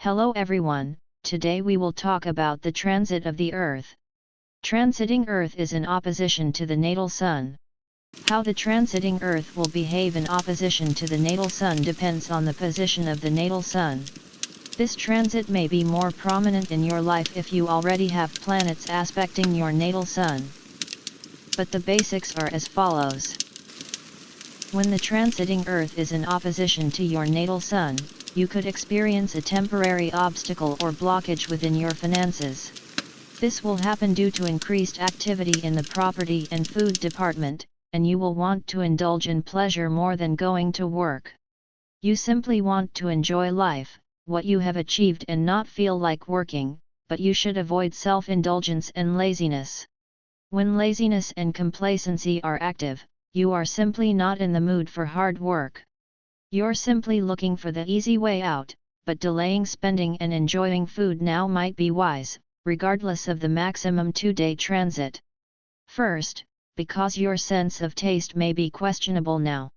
Hello everyone, today we will talk about the transit of the Earth. Transiting Earth is in opposition to the natal Sun. How the transiting Earth will behave in opposition to the natal Sun depends on the position of the natal Sun. This transit may be more prominent in your life if you already have planets aspecting your natal Sun. But the basics are as follows. When the transiting Earth is in opposition to your natal Sun, you could experience a temporary obstacle or blockage within your finances. This will happen due to increased activity in the property and food department, and you will want to indulge in pleasure more than going to work. You simply want to enjoy life, what you have achieved, and not feel like working, but you should avoid self-indulgence and laziness. When laziness and complacency are active, you are simply not in the mood for hard work. You're simply looking for the easy way out, but delaying spending and enjoying food now might be wise, regardless of the maximum 2-day transit. First, because your sense of taste may be questionable now.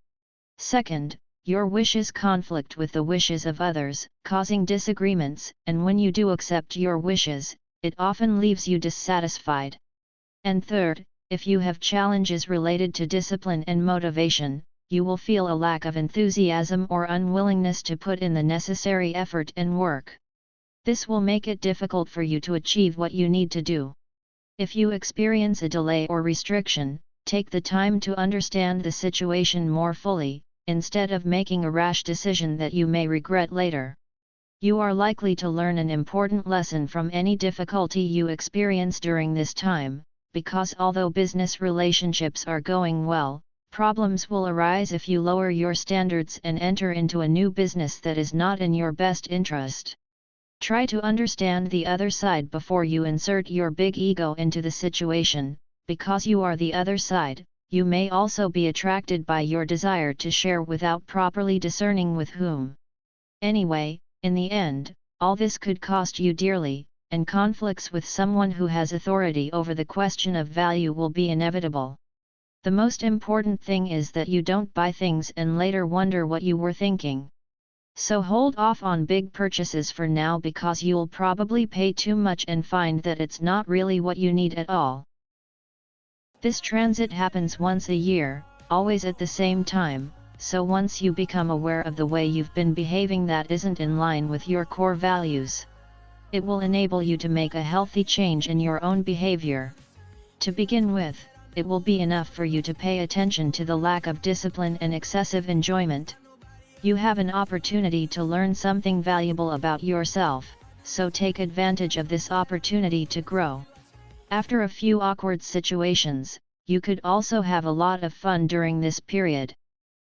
Second, your wishes conflict with the wishes of others, causing disagreements, and when you do accept your wishes, it often leaves you dissatisfied. And third, if you have challenges related to discipline and motivation, you will feel a lack of enthusiasm or unwillingness to put in the necessary effort and work. This will make it difficult for you to achieve what you need to do. If you experience a delay or restriction, take the time to understand the situation more fully, instead of making a rash decision that you may regret later. You are likely to learn an important lesson from any difficulty you experience during this time, because although business relationships are going well, problems will arise if you lower your standards and enter into a new business that is not in your best interest. Try to understand the other side before you insert your big ego into the situation, because you are the other side. You may also be attracted by your desire to share without properly discerning with whom. Anyway, in the end, all this could cost you dearly, and conflicts with someone who has authority over the question of value will be inevitable. The most important thing is that you don't buy things and later wonder what you were thinking. So hold off on big purchases for now, because you'll probably pay too much and find that it's not really what you need at all. This transit happens once a year, always at the same time, so once you become aware of the way you've been behaving that isn't in line with your core values, it will enable you to make a healthy change in your own behavior. To begin with, it will be enough for you to pay attention to the lack of discipline and excessive enjoyment. You have an opportunity to learn something valuable about yourself, so take advantage of this opportunity to grow. After a few awkward situations, you could also have a lot of fun during this period.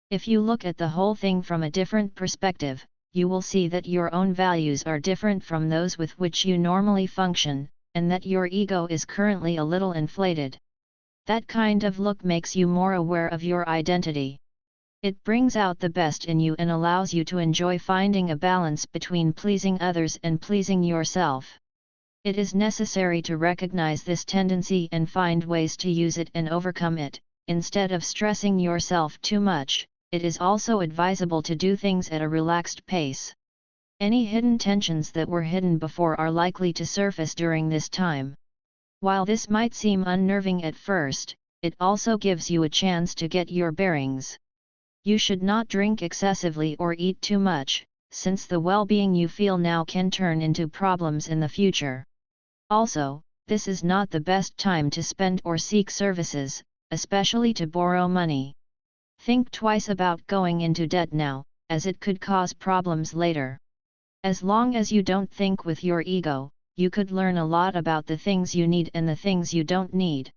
If you look at the whole thing from a different perspective, you will see that your own values are different from those with which you normally function, and that your ego is currently a little inflated. That kind of look makes you more aware of your identity. It brings out the best in you and allows you to enjoy finding a balance between pleasing others and pleasing yourself. It is necessary to recognize this tendency and find ways to use it and overcome it. Instead of stressing yourself too much, it is also advisable to do things at a relaxed pace. Any hidden tensions that were hidden before are likely to surface during this time. While this might seem unnerving at first, it also gives you a chance to get your bearings. You should not drink excessively or eat too much, since the well-being you feel now can turn into problems in the future. Also, this is not the best time to spend or seek services, especially to borrow money. Think twice about going into debt now, as it could cause problems later. As long as you don't think with your ego, you could learn a lot about the things you need and the things you don't need.